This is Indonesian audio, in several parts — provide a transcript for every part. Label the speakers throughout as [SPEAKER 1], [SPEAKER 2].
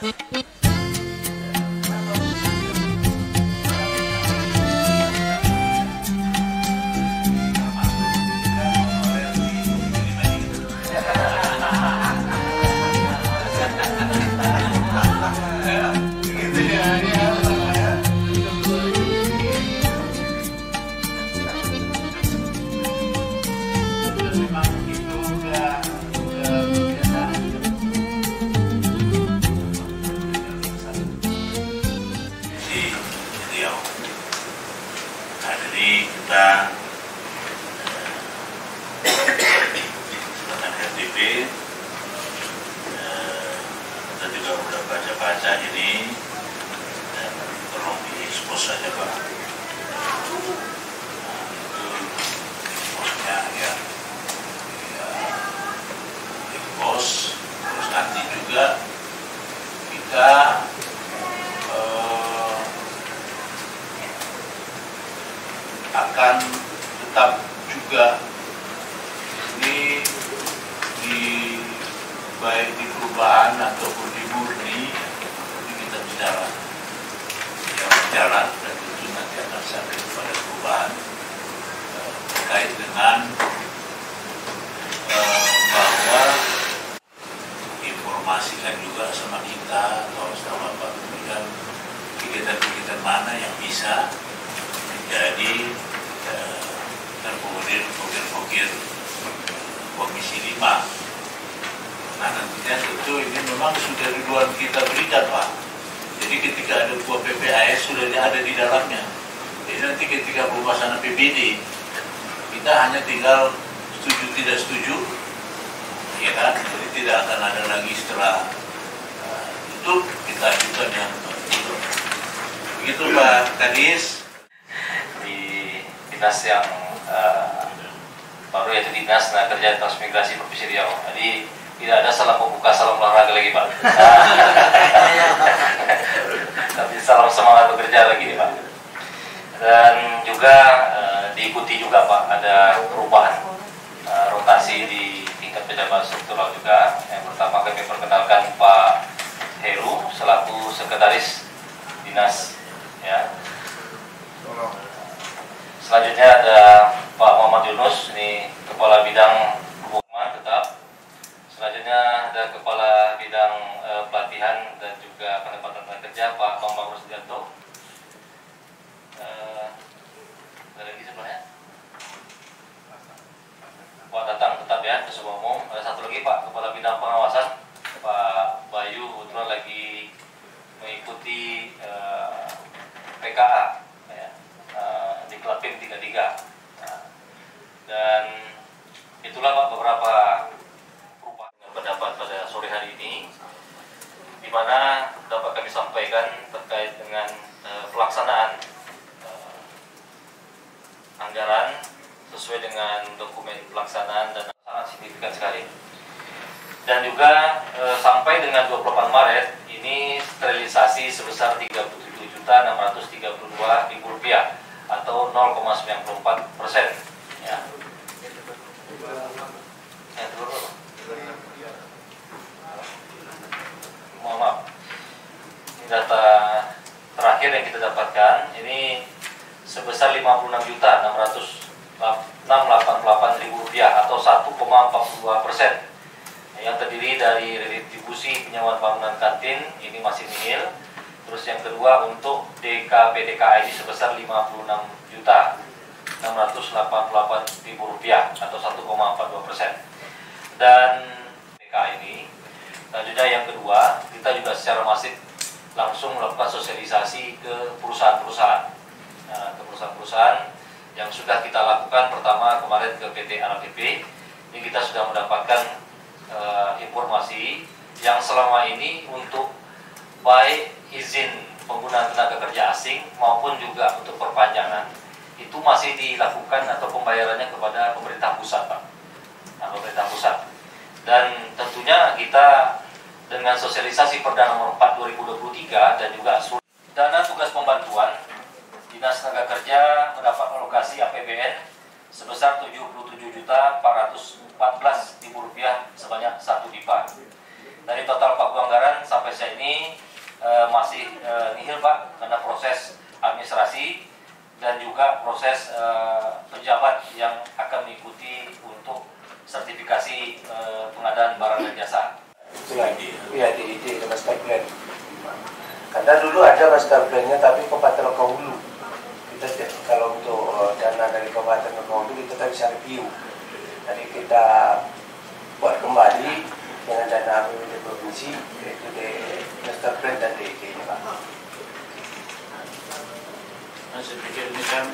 [SPEAKER 1] Jadi kita dengan RTP kita juga udah baca-baca ini dan tolong diekspos saja Pak. Itu eksposnya ya ekspos, terus nanti juga kita akan tetap juga ini baik di perubahan ataupun di murni kita bicara dan tentu nanti akan sampai kepada perubahan terkait dengan bahwa informasikan juga sama kita atau sama Pak Kemudian kegiatan-kegiatan mana yang bisa menjadi terkomodir Komisi 5. Nah nantinya tentu ini memang sudah ribuan kita berikan Pak. Jadi ketika ada buah PPAS sudah ada di dalamnya. Jadi nanti ketika pembahasan PBD kita hanya tinggal setuju tidak setuju, ya kan? Jadi tidak akan ada lagi setelah itu kita ajukan yang itu. Begitu Pak Kadis.
[SPEAKER 2] Dinas yang baru yaitu Dinas Tenaga Kerja dan Transmigrasi Provinsi Riau. Jadi tidak ada salam pembuka, salam olahraga lagi Pak. Tapi salam semangat bekerja lagi nih Pak. Dan juga diikuti juga Pak ada perubahan rotasi di tingkat pejabat struktural juga. Yang pertama kami perkenalkan Pak Heru selaku Sekretaris Dinas ya. Selanjutnya ada Pak Muhammad Yunus, ini Kepala Bidang Hubungan tetap. Selanjutnya ada Kepala Bidang Pelatihan dan juga Pendapatan Tenaga Kerja Pak Bambang Rusdianto. Ada lagi sebenarnya Pak Datang tetap ya, Ketua Umum. Ada satu lagi Pak Kepala Bidang Pengawasan Pak Bayu, kebetulan lagi mengikuti PKA di Klapim 33. Dan itulah Pak beberapa perubahan pendapat pada sore hari ini, di mana dapat kami sampaikan terkait dengan pelaksanaan anggaran sesuai dengan dokumen pelaksanaan dan sangat signifikan sekali. Dan juga sampai dengan 28 Maret ini sterilisasi sebesar Rp37.632.000 atau 0,94%. Ya. Mohon maaf. Ini data terakhir yang kita dapatkan ini sebesar Rp56.688.000 atau 1,42%. Yang terdiri dari redistribusi penyewaan bangunan kantin ini masih nihil. Terus yang kedua untuk DKPDK ini sebesar Rp56.688.000 atau 1,42%. Dan DK ini, selanjutnya yang kedua kita juga secara masif langsung melakukan sosialisasi ke perusahaan-perusahaan. Nah, ke perusahaan-perusahaan yang sudah kita lakukan pertama kemarin ke PT RTP, ini kita sudah mendapatkan informasi yang selama ini untuk baik izin penggunaan tenaga kerja asing maupun juga untuk perpanjangan itu masih dilakukan atau pembayarannya kepada pemerintah pusat Pak. Nah, pemerintah pusat. Dan tentunya kita dengan sosialisasi Perda nomor 4 2023 dan juga dana tugas pembantuan Dinas Tenaga Kerja mendapat alokasi APBN sebesar Rp77.414.000 sebanyak 1 dipa. Dari total pagu anggaran sampai saat ini masih nihil Pak, karena proses administrasi dan juga proses pejabat yang akan mengikuti untuk sertifikasi pengadaan barang dan jasa.
[SPEAKER 3] Itulah ya di master plan. Karena dulu ada master plan-nya tapi Kabupaten Lokahulu. Kita kalau untuk dana dari Kabupaten Lokahulu kita bisa review. Jadi kita buat kembali dengan dana APBD provinsi, yaitu di master plan dan DIT ini Pak.
[SPEAKER 1] Saya pikir ini kan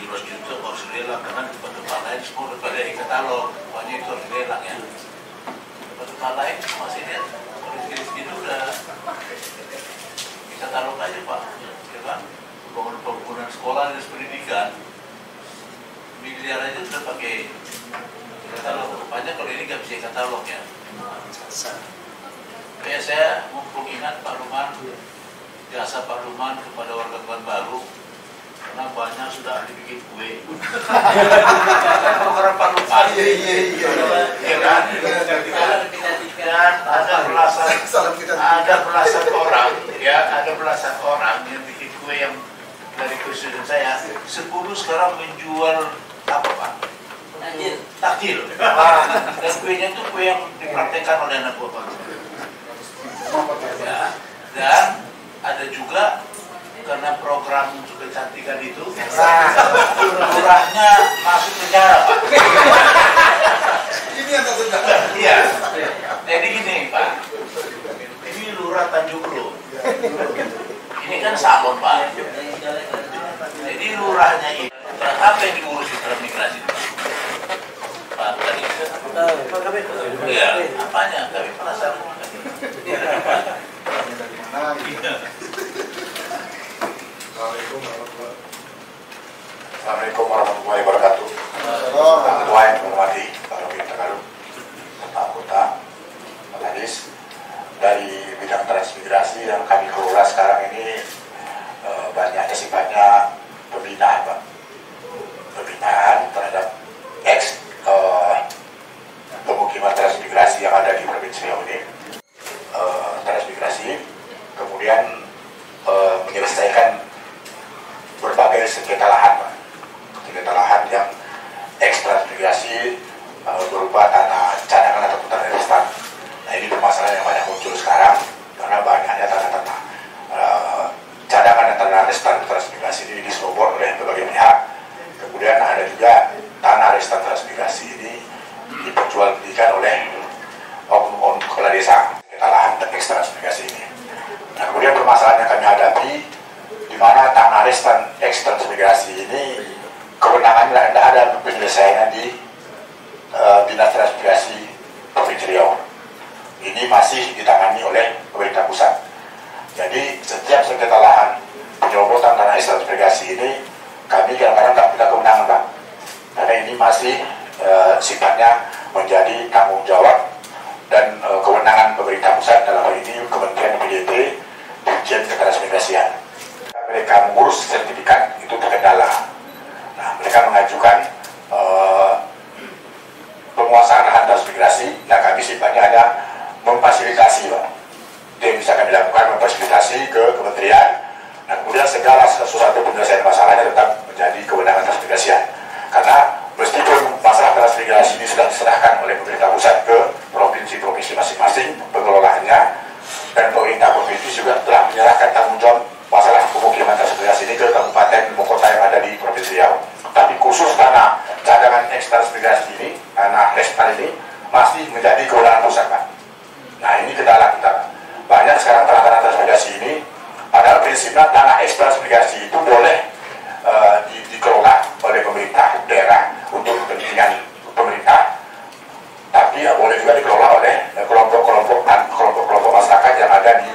[SPEAKER 1] 17 juta harus dilelang karena tempat-tempat lain semua daripada di katalog, pokoknya itu harus dilelang ya. Tempat lain masih lihat rezeki itu udah di katalog aja Pak, ya kan? Pembangunan sekolah dan pendidikan miliar aja sudah pakai katalog. Rupanya kalau ini nggak bisa katalog ya. Kayak saya mumpung ingat Pak Luman, jasa Pak Luman kepada warga Pekanbaru, karena banyak sudah ahli bikin kue. Program Pak Luman. Iya kan? Dan ada belasan orang, ya, ada belasan orang yang bikin kue yang dari konstituen saya. 10 sekarang menjual apa Pak? Takjil. Dan kuenya itu kue yang dipraktekkan oleh anak buah Pak. Ya. Dan ada juga karena program untuk kecantikan itu lurahnya masuk penjara Pak.
[SPEAKER 4] Ini yang tersendat.
[SPEAKER 1] Iya. Jadi gini Pak, ini lurah Tanjung Lu. Ini kan salon Pak. Jadi lurahnya ini apa yang diurusin transmigrasi Pak? Tadi iya, apanya? Kami penasaran.
[SPEAKER 4] Assalamualaikum warahmatullahi wabarakatuh. Ketua yang menghormati Pak Robin Tegalu, Pak Anggota, Pak Kadis, dari bidang transmigrasi yang kami kelola sekarang ini banyaknya sifatnya pembinaan Pak. Pembinaan terhadap pemukiman transmigrasi yang ada di Provinsi Riau ini. Transmigrasi, kemudian menyelesaikan berbagai sengketa lahan Pak. Sengketa lahan yang ekstransmigrasi berupa tanah cadangan atau tanah restan. Nah ini permasalahan yang banyak muncul sekarang karena banyaknya tanah-tanah cadangan dan tanah restan transmigrasi ini diserobot oleh berbagai pihak. Kemudian ada juga tanah restan transmigrasi ini diperjualbelikan oleh oknum kepala desa, sengketa lahan dan ekstransmigrasi ini. Nah kemudian permasalahan yang kami hadapi di mana tanah restan ekstransmigrasi ini kewenangannya tidak ada penyelesaian di Dinas Transmigrasi Provinsi Riau. Ini masih ditangani oleh pemerintah pusat. Jadi setiap sengketa lahan penyerobotan tanah ekstransmigrasi ini kami kadang-kadang tidak punya kewenangan Pak. Karena ini masih sifatnya menjadi tanggung jawab dan kewenangan pemerintah pusat, dalam hal ini Kementerian PDT, Dirjen Ketransmigrasian. Mereka mengurus sertifikat itu terkendala. Nah, mereka mengajukan penguasaan lahan transmigrasi. Nah, kami sifatnya hanya memfasilitasi Pak. Itu yang bisa kami lakukan, memfasilitasi ke kementerian. Nah, kemudian segala sesuatu penyelesaian masalahnya tetap menjadi kewenangan transmigrasian. Karena meskipun masalah transmigrasi ini sudah diserahkan oleh pemerintah pusat ke provinsi-provinsi masing-masing pengelolaannya, dan pemerintah provinsi juga telah menyerahkan tanggung jawab masalah pemukiman transmigrasi ini ke kabupaten ibu kota yang ada di Provinsi Riau. Tapi khusus tanah cadangan ekstransmigrasi ini, tanah restan ini masih menjadi kewenangan pusat Pak. Nah ini kendala kita. Banyak sekarang tanah-tanah transmigrasi ini, padahal prinsipnya tanah ekstransmigrasi itu boleh dikelola oleh pemerintah daerah untuk kepentingan pemerintah, tapi boleh juga dikelola oleh kelompok-kelompok masyarakat yang ada di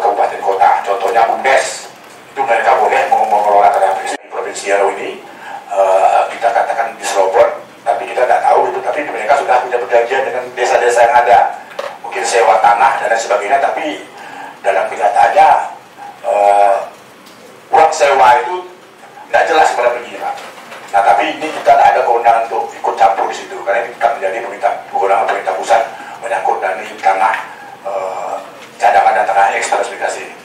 [SPEAKER 4] kabupaten kota. Contohnya BUMDes, itu mereka boleh mengelola tanah di Provinsi Riau ini. Kita katakan diserobot, tapi kita tidak tahu itu. Tapi mereka sudah punya perjanjian dengan desa-desa yang ada, mungkin sewa tanah dan lain sebagainya. Tapi dalam kenyataannya uang sewa itu tidak jelas pada begini Pak. Nah tapi ini kita tidak ada kewenangan untuk ikut campur di situ, karena ini bukan menjadi kewenangan pemerintah pusat menyangkut dan ini tanah cadangan dan tanah AX transmigrasi ini.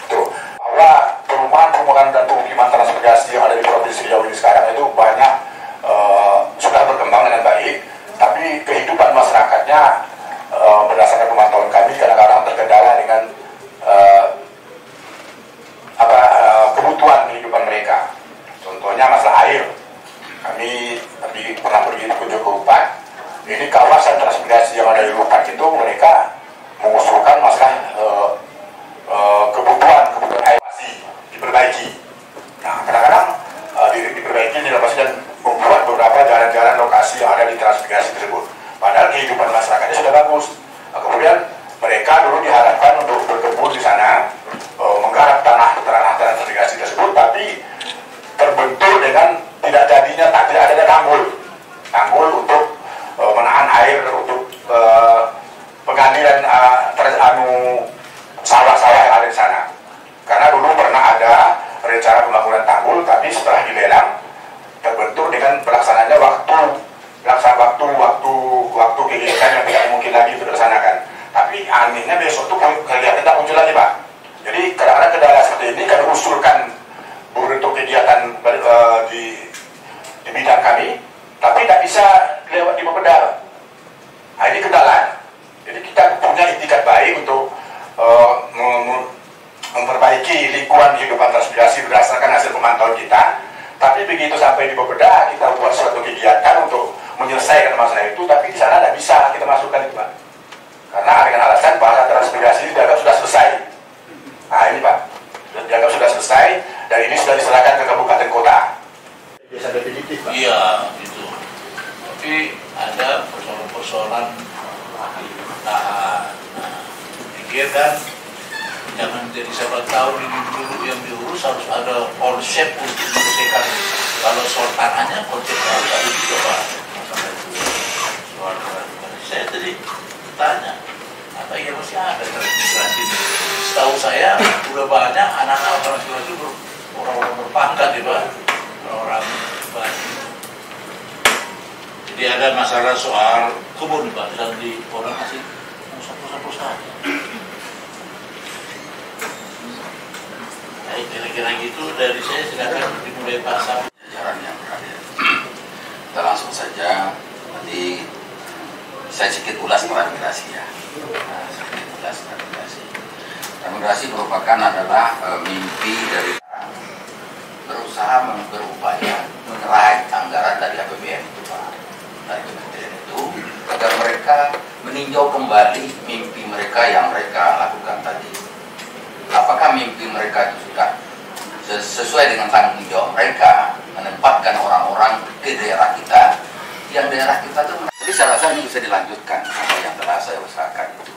[SPEAKER 4] Tuh, bahwa perumahan dan pemukiman transmigrasi yang ada di Provinsi Riau ini sekarang itu banyak sudah berkembang dengan baik, tapi kehidupan masyarakatnya berdasarkan pemantauan kami kadang-kadang terkendala dengan kebutuhan kehidupan mereka. Contohnya masalah air. Kami pernah pergi kunjung ke Lupat. Ini kawasan transmigrasi yang ada di Lupat itu mereka mengusulkan masalah kebutuhan air masih diperbaiki. Nah, kadang-kadang diperbaiki, direnovasi dan membuat beberapa jalan-jalan lokasi yang ada di transmigrasi tersebut. Padahal kehidupan masyarakatnya sudah bagus. Nah, kemudian mereka dulu diharapkan untuk berkebun di sana, menggarap tanah transmigrasi tersebut, tapi terbentur dengan tidak adanya tanggul untuk menahan air untuk pengaliran sawah-sawah yang ada di sana. Karena dulu pernah ada rencana pembangunan tanggul, tapi setelah dilelang terbentur dengan pelaksananya waktu kegiatan yang tidak mungkin lagi dilaksanakan. Tapi anehnya besok tuh kegiatan tak muncul lagi, Pak. Jadi kadang-kadang kendala seperti ini kami usulkan bentuk kegiatan di bidang kami, tapi tidak bisa lewat di Bapeda. Nah, ini kendala. Jadi kita punya itikat baik untuk memperbaiki lingkungan kehidupan transmigrasi berdasarkan hasil pemantauan kita. Tapi begitu sampai di Bapeda, kita buat suatu kegiatan untuk menyelesaikan masalah itu, tapi di sana tidak bisa kita masukkan itu, Pak. Karena dengan alasan bahasa transmigrasi ini dianggap sudah selesai. Nah ini, Pak, dianggap sudah selesai dan ini sudah diserahkan ke kabupaten kota.
[SPEAKER 3] Biasa definitif, Pak.
[SPEAKER 1] Iya, gitu. Tapi ada persoalan-persoalan pikirkan jangan jadi 7 tahun ini dulu yang diurus, harus ada konsep untuk menyelesaikan. Kalau soal tanahnya konsepnya harus ada juga, Pak. Soal saya tadi tanya, apa ya masih ada transmigrasi ini? Setahu saya udah banyak anak-anak transmigrasi orang-orang berpangkat ya, Pak, orang-orang banyak. Jadi ada masalah soal kebun, Pak, dan di orang asing pusat-pusat. Baik, kira-kira gitu dari saya, silakan dimulai Pak Sam.
[SPEAKER 5] Jajaran yang berada. Kita langsung saja, nanti saya sedikit ulas transmigrasi ya. Transmigrasi merupakan adalah mimpi dari berusaha berupaya mengerai anggaran dari APBN itu, Pak, dari kementerian itu, agar mereka meninjau kembali mimpi mereka yang mereka lakukan tadi. Apakah mimpi mereka itu sudah sesuai dengan tanggung jawab mereka menempatkan orang-orang ke daerah kita, yang daerah kita itu. Jadi saya rasa ini bisa dilanjutkan apa yang telah saya usahakan itu,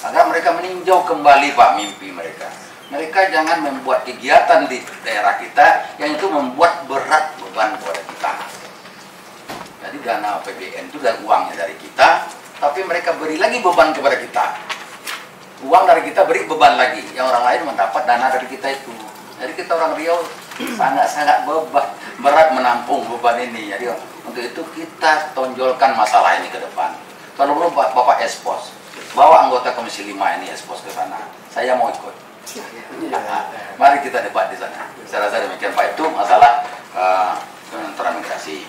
[SPEAKER 5] agar mereka meninjau kembali, Pak, mimpi mereka. Mereka jangan membuat kegiatan di daerah kita yang itu membuat berat beban kepada kita. Jadi dana APBN itu dan uangnya dari kita, tapi mereka beri lagi beban kepada kita. Uang dari kita beri beban lagi, yang orang lain mendapat dana dari kita itu. Jadi kita orang Riau sangat-sangat berat menampung beban ini. Jadi untuk itu kita tonjolkan masalah ini ke depan. Kalau perlu Bapak Espos, bawa anggota Komisi 5 ini Espos ke sana. Saya mau ikut. Mari kita debat di sana. Saya rasa demikian, Pak. Itu masalah transmigrasi.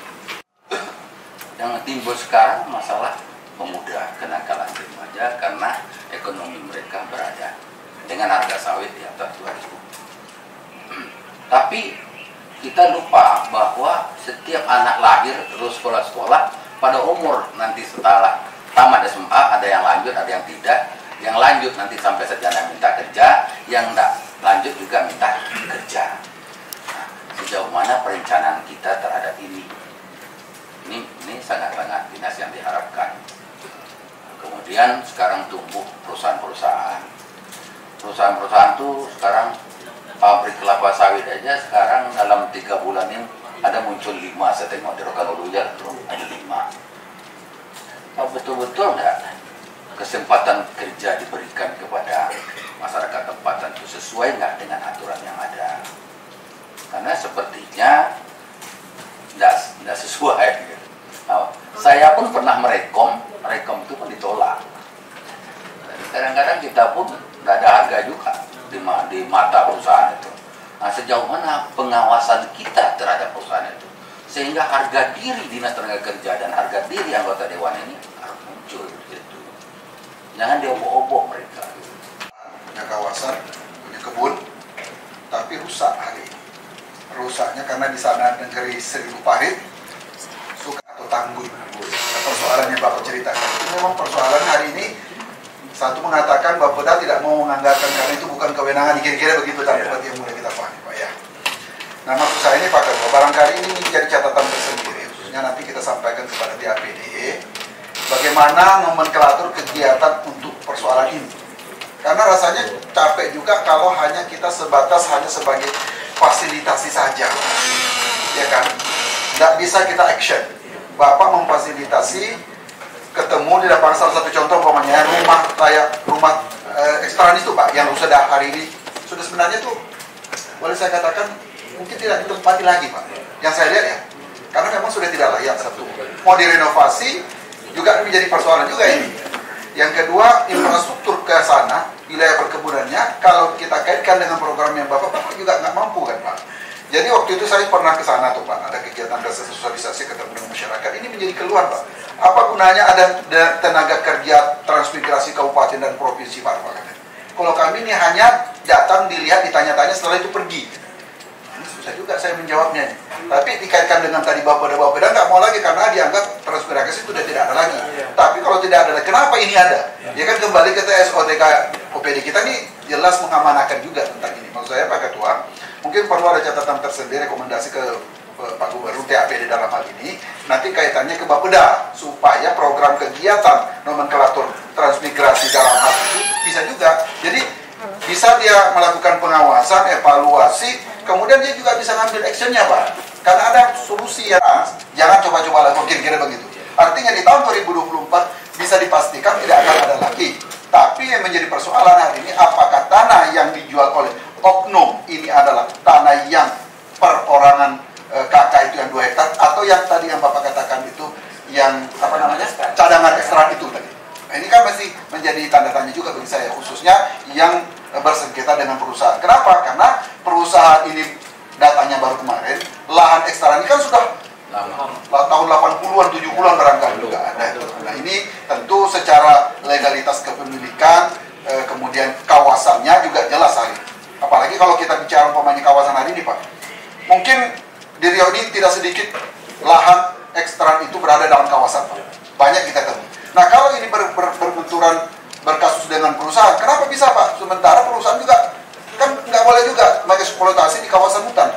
[SPEAKER 5] Yang timbul sekarang masalah pemuda kenakalan remaja karena ekonomi mereka berada dengan harga sawit di atas 2.000. Tapi kita lupa bahwa setiap anak lahir terus sekolah-sekolah pada umur nanti setelah tamat SMA ada yang lanjut, ada yang tidak. Yang lanjut nanti sampai sarjana minta kerja, yang tidak lanjut juga minta kerja. Nah, sejauh mana perencanaan kita terhadap ini? Ini sangat-sangat dinas yang diharapkan. Kemudian sekarang tumbuh perusahaan-perusahaan. Perusahaan-perusahaan itu sekarang pabrik kelapa sawit aja sekarang dalam 3 bulan ini ada muncul 5. Saya tengok di Rokanulu ya, ada 5. Oh, betul-betul enggak kesempatan kerja diberikan kepada masyarakat tempatan itu sesuai nggak dengan aturan yang ada? Karena sepertinya tidak sesuai. Nah, saya pun pernah merekom itu pun ditolak. Kadang-kadang kita pun nggak ada harga juga di mata perusahaan itu. Nah, sejauh mana pengawasan kita terhadap perusahaan itu, sehingga harga diri Dinas Tenaga Kerja dan harga diri anggota Dewan ini harus muncul gitu. Jangan diobok-obok mereka.
[SPEAKER 6] Punya kawasan, punya kebun, tapi rusak hari ini. Rusaknya karena di sana negeri seribu parit, suka atau tangguh. Persoalannya Bapak ceritakan, itu memang persoalan hari ini. Satu mengatakan Bapeda tidak mau menganggarkan karena itu bukan kewenangan, kira-kira begitu tempat yang mulai kita pahami, Pak ya. Nah, maksud saya ini Pak Ketua, barangkali ini menjadi catatan tersendiri, khususnya nanti kita sampaikan kepada DAPD, bagaimana nomenklatur kegiatan untuk persoalan ini. Karena rasanya capek juga kalau hanya kita sebatas hanya sebagai fasilitasi saja, ya kan? Nggak bisa kita action. Bapak memfasilitasi, ketemu di lapangan, salah satu contoh umpamanya rumah kayak rumah ekstran itu Pak, yang sudah hari ini sudah sebenarnya tuh boleh saya katakan mungkin tidak ditempati lagi Pak, yang saya lihat ya, karena memang sudah tidak layak. Satu, mau direnovasi juga menjadi persoalan juga ini. Yang kedua, infrastruktur ke sana wilayah perkebunannya, kalau kita kaitkan dengan program yang Bapak juga nggak mampu kan Pak. Jadi waktu itu saya pernah ke sana tuh Pak, ada kegiatan sosialisasi ketemu dengan masyarakat. Ini menjadi keluar Pak. Apa gunanya ada tenaga kerja transmigrasi kabupaten dan provinsi Pak? Kalau kami ini hanya datang, dilihat, ditanya-tanya, setelah itu pergi. Ini susah juga saya menjawabnya. Tapi dikaitkan dengan tadi Bapeda nggak mau lagi karena dianggap transmigrasi itu sudah tidak ada lagi. Tapi kalau tidak ada, kenapa ini ada? Ya kan kembali ke TSOTK OPD kita nih jelas mengamanahkan juga tentang ini. Maksud saya Pak Ketua, mungkin perlu ada catatan tersendiri, rekomendasi ke Pak Gubernur TAPD dalam hal ini, nanti kaitannya ke Bapeda, supaya program kegiatan nomenklatur transmigrasi dalam hal itu bisa juga. Jadi bisa dia melakukan pengawasan, evaluasi, kemudian dia juga bisa ngambil actionnya Pak. Karena ada solusi ya, jangan coba-coba lagi, kira-kira begitu. Artinya di tahun 2024 bisa dipastikan tidak akan ada lagi. Tapi yang menjadi persoalan hari ini, apakah tanah yang dijual oleh oknum ini adalah tanah yang perorangan KK itu yang 2 hektar, atau yang tadi yang Bapak katakan itu yang apa namanya cadangan ekstra itu tadi. Nah, ini kan masih menjadi tanda tanya juga bagi saya, khususnya yang bersengketa dengan perusahaan. Kenapa? Karena perusahaan ini datanya baru kemarin, lahan ekstra ini kan sudah tahun 80-an, 70-an barangkali juga ada itu. Nah, ini tentu secara legalitas kepemilikan, kemudian kawasannya juga jelas hari. Apalagi kalau kita bicara umpamanya kawasan hari ini Pak, mungkin di Riau ini tidak sedikit lahan ekstran itu berada dalam kawasan Pak. Banyak kita temui. Nah, kalau ini berbenturan berkasus dengan perusahaan, kenapa bisa Pak? Sementara perusahaan juga kan nggak boleh juga mengeksploitasi di kawasan hutan.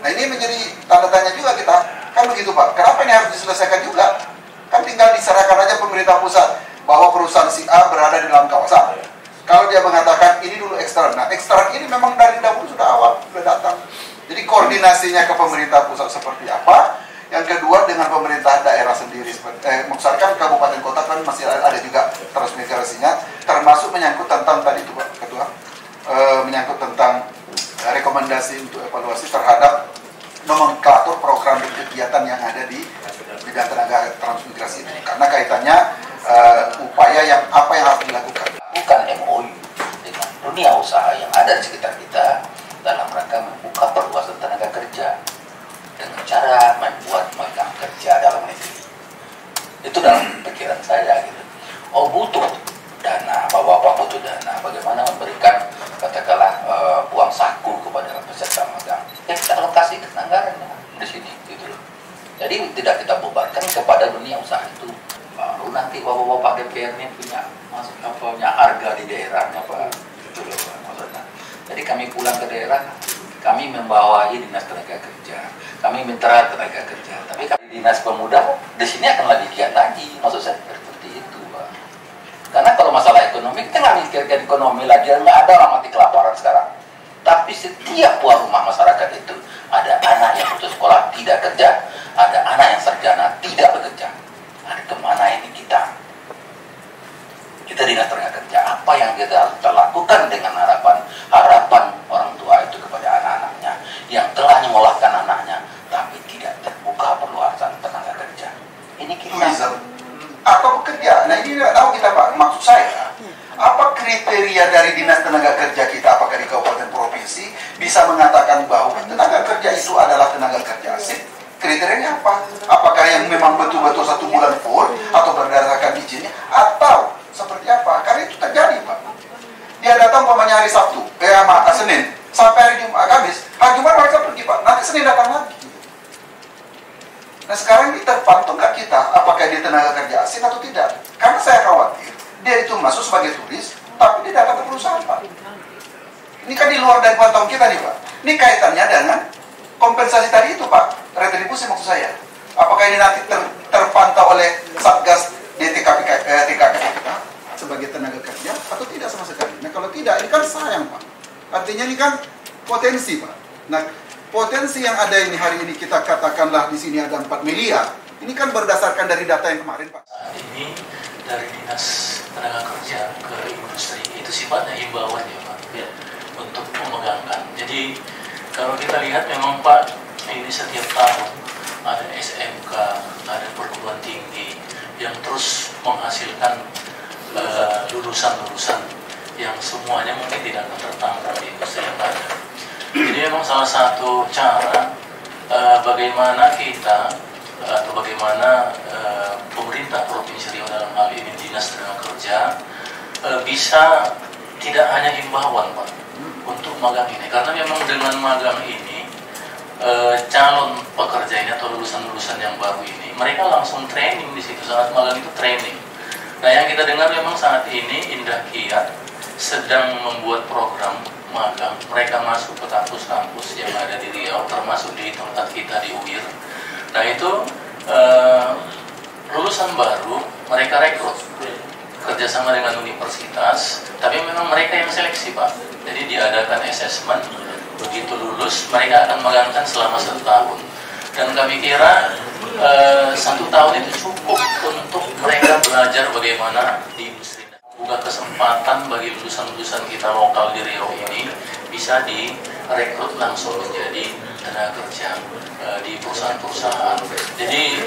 [SPEAKER 6] Nah, ini menjadi tanda tanya juga kita, kan begitu Pak. Kenapa ini harus diselesaikan juga? Kan tinggal diserahkan aja pemerintah pusat bahwa perusahaan si A berada di dalam kawasan. Kalau dia mengatakan ini dulu ekstran, nah ekstran ini memang dari dahulu sudah awal sudah datang. Jadi koordinasinya ke pemerintah pusat seperti apa? Yang kedua dengan pemerintah daerah sendiri, misalkan kabupaten kota kan masih ada juga transmigrasinya, termasuk menyangkut tentang tadi itu Pak Ketua, menyangkut tentang rekomendasi untuk evaluasi terhadap nomenklatur program dan kegiatan yang ada di bidang tenaga transmigrasi ini. Karena kaitannya upaya yang apa yang harus dilakukan.
[SPEAKER 5] Bukan MOU dengan dunia usaha yang ada di sekitar kita dalam rangka membuka perluasan tenaga kerja dengan cara membuat magang kerja dalam negeri. Itu dalam pikiran saya gitu. Oh, butuh dana, bapak-bapak butuh dana. Bagaimana memberikan katakanlah uang saku kepada peserta magang? Ya kita alokasikan anggarannya di sini gitu loh. Jadi tidak kita bebankan kepada dunia usaha itu. Baru nanti bapak-bapak DPR ini punya harga di daerahnya Pak. Gitu loh Pak, maksudnya. Jadi kami pulang ke daerah, kami membawahi dinas tenaga kerja, kami mitra tenaga kerja. Tapi kami dinas pemuda di sini akan lebih giat lagi, maksud saya seperti itu Pak. Karena kalau masalah ekonomi kita nggak mikirkan ekonomi lagi, nggak ada orang mati kelaparan sekarang. Tapi setiap buah rumah masyarakat itu ada anak yang putus sekolah tidak kerja, ada anak yang sarjana tidak bekerja. Ada kemana ini kita? Kita dinas tenaga kerja, apa yang kita lakukan dengan harapan orang tua itu kepada anak-anaknya yang telah menyekolahkan anaknya, tapi tidak terbuka perluasan tenaga kerja. Ini kita.
[SPEAKER 6] Apa bekerja? Nah ini tidak tahu kita Pak. Maksud saya, apa kriteria dari Dinas Tenaga Kerja kita, apakah di kabupaten provinsi, bisa mengatakan bahwa tenaga kerja itu adalah tenaga kerja asing? Kriterianya apa? Apakah yang memang betul-betul 1 bulan full atau berdasarkan izinnya, atau seperti apa? Karena itu terjadi, Pak. Dia datang umpamanya hari Sabtu, Senin, sampai hari Jumat, Kamis. Hari Jumat mereka pergi, Pak. Nanti Senin datang lagi. Nah sekarang ini terpantau nggak kita apakah dia tenaga kerja asing atau tidak? Karena saya khawatir dia itu masuk sebagai turis, tapi dia datang ke perusahaan, Pak. Ini kan di luar dari pantauan kita nih, Pak. Ini kaitannya dengan kompensasi tadi itu, Pak. Retribusi maksud saya. Apakah ini nanti terpantau oleh Satgas DTKP kita sebagai tenaga kerja atau tidak sama sekali? Nah kalau tidak, ini kan sayang, Pak. Artinya ini kan potensi, Pak. Nah potensi yang ada ini hari ini kita katakanlah di sini ada 4 miliar. Ini kan berdasarkan dari data yang kemarin, Pak.
[SPEAKER 7] Saat ini dari Dinas Tenaga Kerja ke industri itu sifatnya himbauan ya, Pak, ya, untuk memegangkan. Jadi kalau kita lihat memang, Pak, ini setiap tahun ada SMK, ada perguruan tinggi yang terus menghasilkan lulusan-lulusan yang semuanya mungkin tidak akan tertangkap di industri yang ada. Jadi memang salah satu cara bagaimana kita atau bagaimana pemerintah Provinsi Riau dalam hal ini Dinas Tenaga Kerja bisa tidak hanya himbauan, Pak, untuk magang ini, karena memang dengan magang ini calon pekerja ini atau lulusan-lulusan yang baru ini mereka langsung training di situ. Saat magang itu training. Nah yang kita dengar memang saat ini Indah Kiat sedang membuat program magang. Mereka masuk ke kampus-kampus yang ada di Riau, termasuk di tempat kita di UIR. Nah itu lulusan baru mereka rekrut kerjasama dengan universitas, tapi memang mereka yang seleksi, Pak. Jadi diadakan assessment, begitu lulus mereka akan magangkan selama 1 tahun. Dan kami kira 1 tahun itu cukup untuk mereka belajar bagaimana di industri. Buka kesempatan bagi lulusan-lulusan kita lokal di Riau ini bisa direkrut langsung menjadi tenaga kerja di perusahaan-perusahaan. Jadi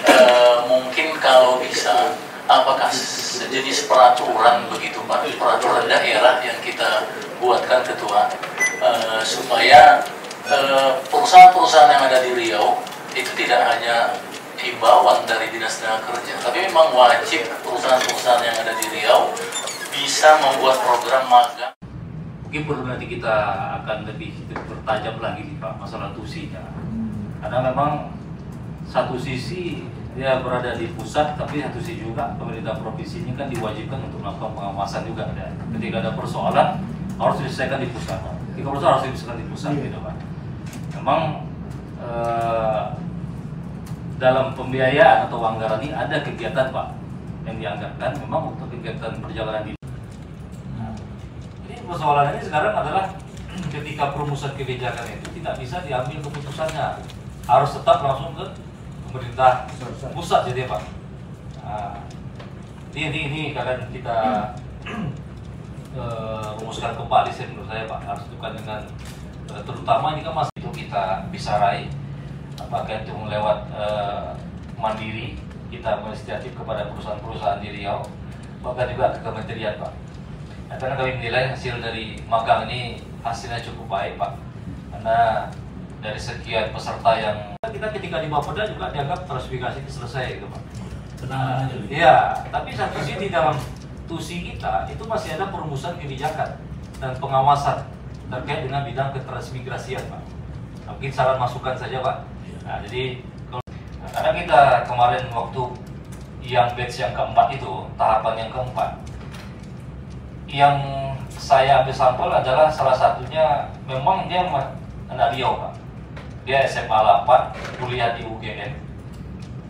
[SPEAKER 7] mungkin kalau bisa, apakah sejenis peraturan begitu, Pak, peraturan daerah yang kita buatkan ketua, supaya perusahaan-perusahaan yang ada di Riau itu tidak hanya himbauan dari Dinas Tenaga Kerja, tapi memang wajib perusahaan-perusahaan yang ada di Riau bisa membuat program magang.
[SPEAKER 2] Mungkin perlu nanti kita akan lebih bertajam lagi nih, Pak, masalah tusinya. Karena memang satu sisi dia berada di pusat, tapi satu sisi juga pemerintah provinsi ini kan diwajibkan untuk melakukan pengawasan juga. Ketika ada persoalan harus diselesaikan di pusat. Ketika persoalan harus diselesaikan di pusat, gitu, Pak. Memang dalam pembiayaan atau anggaran ini ada kegiatan, Pak, yang dianggarkan memang untuk kegiatan perjalanan di. Persoalan ini sekarang adalah ketika perumusan kebijakan itu tidak bisa diambil keputusannya, harus tetap langsung ke pemerintah pusat, jadi Pak. Ini kadang kita rumuskan kembali, menurut saya, Pak, harus bukan dengan terutama ini kan masih itu kita bisa raih, apakah itu lewat mandiri kita berinisiatif kepada perusahaan-perusahaan di Riau, bahkan juga ke kementerian, Pak. Nah, karena kami menilai hasil dari magang ini hasilnya cukup baik, Pak. Karena dari sekian peserta yang kita ketika di Bapeda juga dianggap transmigrasi itu selesai, gitu, Pak. Iya, tapi satu sisi di dalam tusi kita itu masih ada perumusan kebijakan dan pengawasan terkait dengan bidang ketransmigrasian, Pak. Mungkin saran masukan saja, Pak. Nah, jadi karena kita kemarin waktu yang batch yang keempat itu, tahapan yang keempat, yang saya ambil sampel adalah salah satunya memang dia anak Riau, Pak. Dia SMA 8, kuliah di UGM,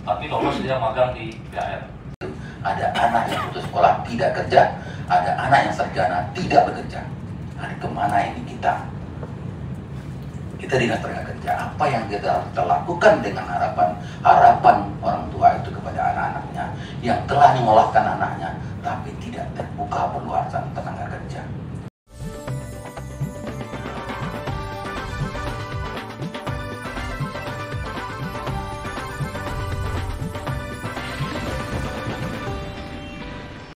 [SPEAKER 2] tapi lolos dia magang di PAR.
[SPEAKER 5] Ada anak yang putus sekolah tidak kerja, ada anak yang sarjana tidak bekerja. Nah, kemana ini kita? Kita Dinas Tenaga Kerja, apa yang kita lakukan dengan harapan orang tua itu kepada anak-anaknya yang telah mengolah anaknya, tapi tidak terbuka peluasan tenaga kerja.